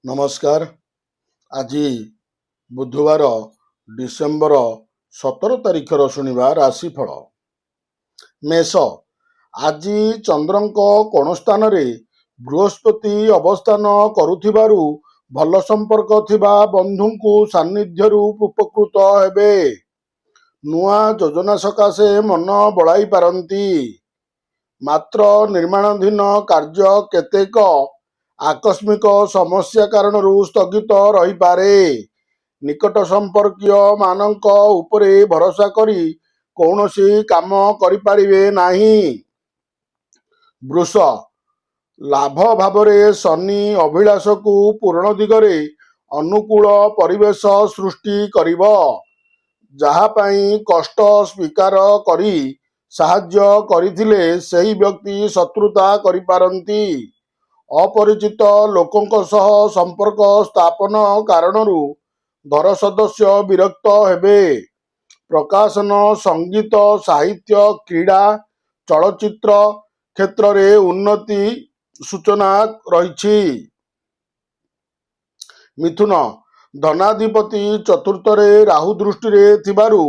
ନମସ୍କାର। ଆଜି ବୁଧବାର ଡିସେମ୍ବର 17 ତାରିଖର ଶୁଣିବା ରାଶିଫଳ। ମେଷ, ଆଜି ଚନ୍ଦ୍ରଙ୍କ କୋଣ ସ୍ଥାନରେ ବୃହସ୍ପତି ଅବସ୍ଥାନ କରୁଥିବାରୁ ଭଲ ସମ୍ପର୍କ ଥିବା ବନ୍ଧୁଙ୍କୁ ସାନ୍ନିଧ୍ୟରୁ ଉପକୃତ ହେବେ। ନୂଆ ଯୋଜନା ସକାଶେ ମନ ବଳାଇ ପାରନ୍ତି। ମାତ୍ର ନିର୍ମାଣାଧୀନ କାର୍ଯ୍ୟ କେତେକ ଆକସ୍ମିକ ସମସ୍ୟା କାରଣରୁ ସ୍ଥଗିତ ରହିପାରେ। ନିକଟ ସମ୍ପର୍କୀୟ ମାନଙ୍କ ଉପରେ ଭରସା କରି କୌଣସି କାମ କରିପାରିବେ ନାହିଁ। ବୃଷ, ଲାଭ ଭାବରେ ଶନି ଅଭିଳାଷକୁ ପୂରଣ ଦିଗରେ ଅନୁକୂଳ ପରିବେଶ ସୃଷ୍ଟି କରିବ। ଯାହା ପାଇଁ କଷ୍ଟ ସ୍ୱୀକାର କରି ସାହାଯ୍ୟ କରିଥିଲେ ସେହି ବ୍ୟକ୍ତି ଶତ୍ରୁତା କରିପାରନ୍ତି। ଅପରିଚିତ ଲୋକଙ୍କ ସହ ସମ୍ପର୍କ ସ୍ଥାପନ କାରଣରୁ ଘର ସଦସ୍ୟ ବିରକ୍ତ ହେବେ। ପ୍ରକାଶନ, ସଙ୍ଗୀତ, ସାହିତ୍ୟ, କ୍ରୀଡ଼ା, ଚଳଚ୍ଚିତ୍ର କ୍ଷେତ୍ରରେ ଉନ୍ନତି ସୂଚନା ରହିଛି। ମିଥୁନ, ଧନାଧିପତି ଚତୁର୍ଥରେ ରାହୁ ଦୃଷ୍ଟିରେ ଥିବାରୁ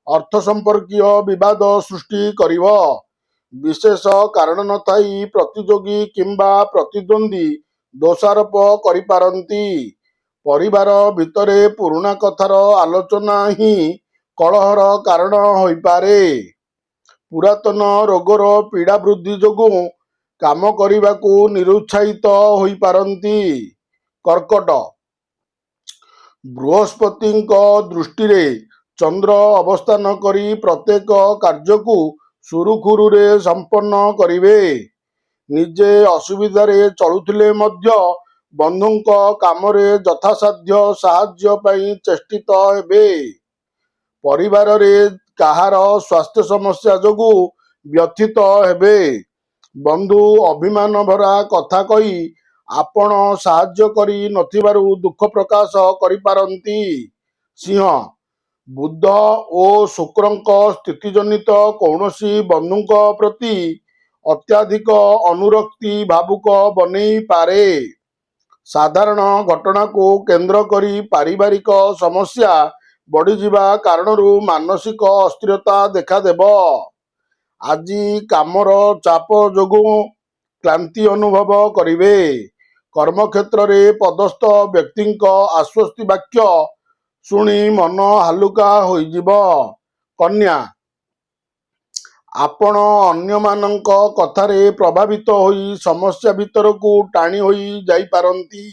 ଅର୍ଥ ସମ୍ପର୍କୀୟ ବିବାଦ ସୃଷ୍ଟି କରିବ। ବିଶେଷ କାରଣ ନଥାଇ ପ୍ରତିଯୋଗୀ କିମ୍ବା ପ୍ରତିଦ୍ୱନ୍ଦ୍ୱୀ ଦୋଷାରୋପ କରିପାରନ୍ତି। ପରିବାର ଭିତରେ ପୁରୁଣା କଥାର ଆଲୋଚନା ହିଁ କଳହର କାରଣ ହୋଇପାରେ। ପୁରାତନ ରୋଗର ପୀଡ଼ା ବୃଦ୍ଧି ଯୋଗୁଁ କାମ କରିବାକୁ ନିରୁତ୍ସାହିତ ହୋଇପାରନ୍ତି। କର୍କଟ, ବୃହସ୍ପତିଙ୍କ ଦୃଷ୍ଟିରେ ଚନ୍ଦ୍ର ଅବସ୍ଥାନ କରି ପ୍ରତ୍ୟେକ କାର୍ଯ୍ୟକୁ ସୁରୁଖୁରୁରେ ସମ୍ପନ୍ନ କରିବେ। ନିଜେ ଅସୁବିଧାରେ ଚଳୁଥିଲେ ମଧ୍ୟ ବନ୍ଧୁଙ୍କ କାମରେ ଯଥାସାଧ୍ୟ ସାହାଯ୍ୟ ପାଇଁ ଚେଷ୍ଟିତ ହେବେ। ପରିବାରରେ କାହାର ସ୍ୱାସ୍ଥ୍ୟ ସମସ୍ୟା ଯୋଗୁଁ ବ୍ୟଥିତ ହେବେ। ବନ୍ଧୁ ଅଭିମାନ ଭରା କଥା କହି ଆପଣ ସାହାଯ୍ୟ କରି ନଥିବାରୁ ଦୁଃଖ ପ୍ରକାଶ କରିପାରନ୍ତି। ସିଂହ, ବୁଧ ଓ ଶୁକ୍ରଙ୍କ ସ୍ଥିତିଜନିତ କୌଣସି ବନ୍ଧୁଙ୍କ ପ୍ରତି ଅତ୍ୟଧିକ ଅନୁରକ୍ତି ଭାବୁକ ବନେଇ ପାରେ। ସାଧାରଣ ଘଟଣାକୁ କେନ୍ଦ୍ର କରି ପାରିବାରିକ ସମସ୍ୟା ବଢ଼ିଯିବା କାରଣରୁ ମାନସିକ ଅସ୍ଥିରତା ଦେଖାଦେବ। ଆଜି କାମର ଚାପ ଯୋଗୁଁ କ୍ଳାନ୍ତି ଅନୁଭବ କରିବେ। କର୍ମକ୍ଷେତ୍ରରେ ପଦସ୍ଥ ବ୍ୟକ୍ତିଙ୍କ ଆଶ୍ୱସ୍ତି ବାକ୍ୟ ଶୁଣି ମନ ହାଲୁକା ହୋଇଯିବ। କନ୍ୟା, ଆପଣ ଅନ୍ୟମାନଙ୍କ କଥାରେ ପ୍ରଭାବିତ ହୋଇ ସମସ୍ୟା ଭିତରକୁ ଟାଣି ହୋଇ ଯାଇପାରନ୍ତି।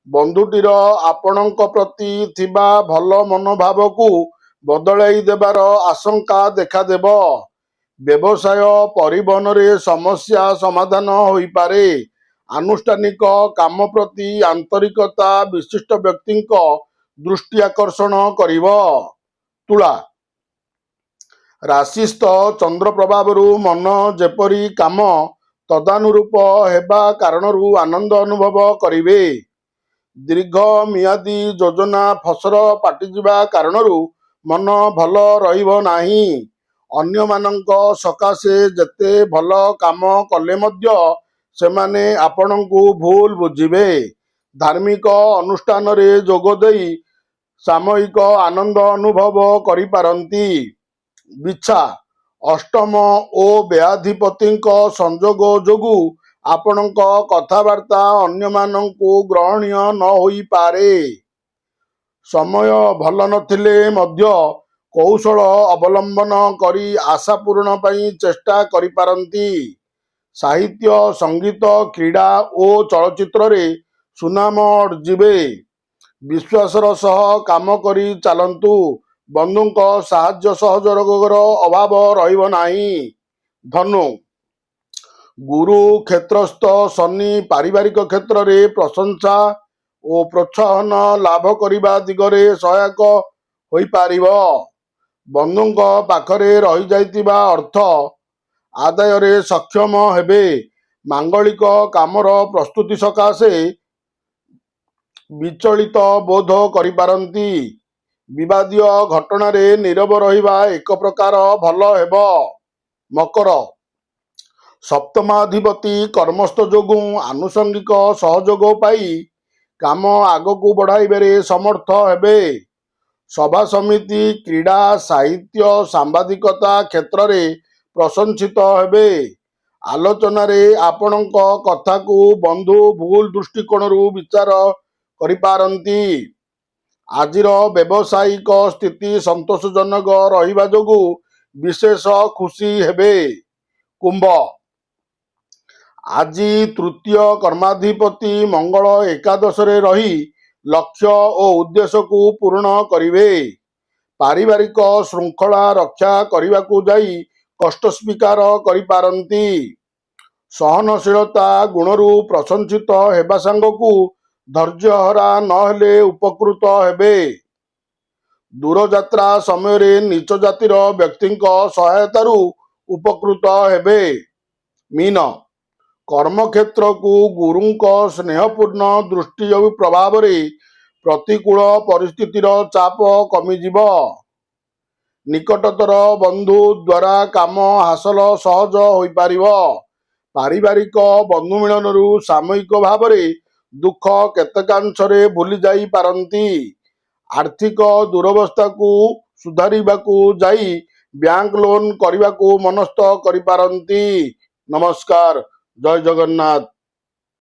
ବନ୍ଧୁଟିର ଆପଣଙ୍କ ପ୍ରତି ଥିବା ଭଲ ମନୋଭାବକୁ ବଦଳାଇ ଦେବାର ଆଶଙ୍କା ଦେଖାଦେବ। ବ୍ୟବସାୟ ପରିବହନରେ ସମସ୍ୟା ସମାଧାନ ହୋଇପାରେ। ଆନୁଷ୍ଠାନିକ କାମ ପ୍ରତି ଆନ୍ତରିକତା ବିଶିଷ୍ଟ ବ୍ୟକ୍ତିଙ୍କ ଦୃଷ୍ଟି ଆକର୍ଷଣ କରିବ। ତୁଳା, ରାଶିସ୍ଥ ଚନ୍ଦ୍ର ପ୍ରଭାବରୁ ମନ ଯେପରି କାମ ତଦାନୁରୂପ ହେବା କାରଣରୁ ଆନନ୍ଦ ଅନୁଭବ କରିବେ। ଦୀର୍ଘ ମିଆଦୀ ଯୋଜନା ଫସର ପାଟିଯିବା କାରଣରୁ ମନ ଭଲ ରହିବ ନାହିଁ। ଅନ୍ୟମାନଙ୍କ ସକାଶେ ଯେତେ ଭଲ କାମ କଲେ ମଧ୍ୟ ସେମାନେ ଆପଣଙ୍କୁ ଭୁଲ ବୁଝିବେ। ଧାର୍ମିକ ଅନୁଷ୍ଠାନରେ ଯୋଗ ଦେଇ ସାମୟିକ ଆନନ୍ଦ ଅନୁଭବ କରିପାରନ୍ତି। ବିଛା, ଅଷ୍ଟମ ଓ ବ୍ୟୟାଧିପତିଙ୍କ ସଂଯୋଗ ଯୋଗୁଁ ଆପଣଙ୍କ କଥାବାର୍ତ୍ତା ଅନ୍ୟମାନଙ୍କୁ ଗ୍ରହଣୀୟ ନ ହୋଇପାରେ। ସମୟ ଭଲ ନଥିଲେ ମଧ୍ୟ କୌଶଳ ଅବଲମ୍ବନ କରି ଆଶା ପୂରଣ ପାଇଁ ଚେଷ୍ଟା କରିପାରନ୍ତି। ସାହିତ୍ୟ, ସଙ୍ଗୀତ, କ୍ରୀଡ଼ା ଓ ଚଳଚ୍ଚିତ୍ରରେ ସୁନାମ ଅର୍ଜିବେ। ବିଶ୍ୱାସର ସହ କାମ କରି ଚାଲନ୍ତୁ। ବନ୍ଧୁଙ୍କ ସାହାଯ୍ୟ ସହଯୋଗର ଅଭାବ ରହିବ ନାହିଁ। ଧନୁ, ଗୁରୁ କ୍ଷେତ୍ରସ୍ଥ ଶନି ପାରିବାରିକ କ୍ଷେତ୍ରରେ ପ୍ରଶଂସା ଓ ପ୍ରୋତ୍ସାହନ ଲାଭ କରିବା ଦିଗରେ ସହାୟକ ହୋଇପାରିବ। ବନ୍ଧୁଙ୍କ ପାଖରେ ରହିଯାଇଥିବା ଅର୍ଥ ଆଦାୟରେ ସକ୍ଷମ ହେବେ। ମାଙ୍ଗଳିକ କାମର ପ୍ରସ୍ତୁତି ସକାଶେ ବିଚଳିତ ବୋଧ କରିପାରନ୍ତି। ବିବାଦୀୟ ଘଟଣାରେ ନୀରବ ରହିବା ଏକ ପ୍ରକାର ଭଲ ହେବ। ମକର, ସପ୍ତମାଧିପତି କର୍ମସ୍ଥ ଯୋଗୁଁ ଆନୁଷଙ୍ଗିକ ସହଯୋଗ ପାଇ କାମ ଆଗକୁ ବଢ଼ାଇବାରେ ସମର୍ଥ ହେବେ। ସଭା ସମିତି, କ୍ରୀଡ଼ା, ସାହିତ୍ୟ, ସାମ୍ବାଦିକତା କ୍ଷେତ୍ରରେ ପ୍ରଶଂସିତ ହେବେ। ଆଲୋଚନାରେ ଆପଣଙ୍କ କଥାକୁ ବନ୍ଧୁ ଭୁଲ ଦୃଷ୍ଟିକୋଣରୁ ବିଚାର କରିପାରନ୍ତି। ଆଜିର ବ୍ୟବସାୟିକ ସ୍ଥିତି ସନ୍ତୋଷଜନକ ରହିବା ଯୋଗୁଁ ବିଶେଷ ଖୁସି ହେବେ। କୁମ୍ଭ, ଆଜି ତୃତୀୟ କର୍ମାଧିପତି ମଙ୍ଗଳ ଏକାଦଶରେ ରହି ଲକ୍ଷ୍ୟ ଓ ଉଦ୍ଦେଶ୍ୟକୁ ପୂରଣ କରିବେ। ପାରିବାରିକ ଶୃଙ୍ଖଳା ରକ୍ଷା କରିବାକୁ ଯାଇ କଷ୍ଟ ସ୍ୱୀକାର କରିପାରନ୍ତି। ସହନଶୀଳତା ଗୁଣରୁ ପ୍ରଶଂସିତ ହେବା ସାଙ୍ଗକୁ ଧୈର୍ଯ୍ୟହରା ନହେଲେ ଉପକୃତ ହେବେ। ଦୂରଯାତ୍ରା ସମୟରେ ନିଚ ଜାତିର ବ୍ୟକ୍ତିଙ୍କ ସହାୟତାରୁ ଉପକୃତ ହେବେ। ମୀନ, କର୍ମକ୍ଷେତ୍ରକୁ ଗୁରୁଙ୍କ ସ୍ନେହପୂର୍ଣ୍ଣ ଦୃଷ୍ଟି ପ୍ରଭାବରେ ପ୍ରତିକୂଳ ପରିସ୍ଥିତିର ଚାପ କମିଯିବ। ନିକଟତର ବନ୍ଧୁ ଦ୍ୱାରା କାମ ହାସଲ ସହଜ ହୋଇପାରିବ। ପାରିବାରିକ ବନ୍ଧୁ ମିଳନରୁ ସାମୟିକ ଭାବରେ ଦୁଃଖ କେତେକାଂଶରେ ଭୁଲି ଯାଇପାରନ୍ତି। ଆର୍ଥିକ ଦୁରବସ୍ଥାକୁ ସୁଧାରିବାକୁ ଯାଇ ବ୍ୟାଙ୍କ ଲୋନ୍ କରିବାକୁ ମନସ୍ଥ କରିପାରନ୍ତି। ନମସ୍କାର। ଜୟ ଜଗନ୍ନାଥ।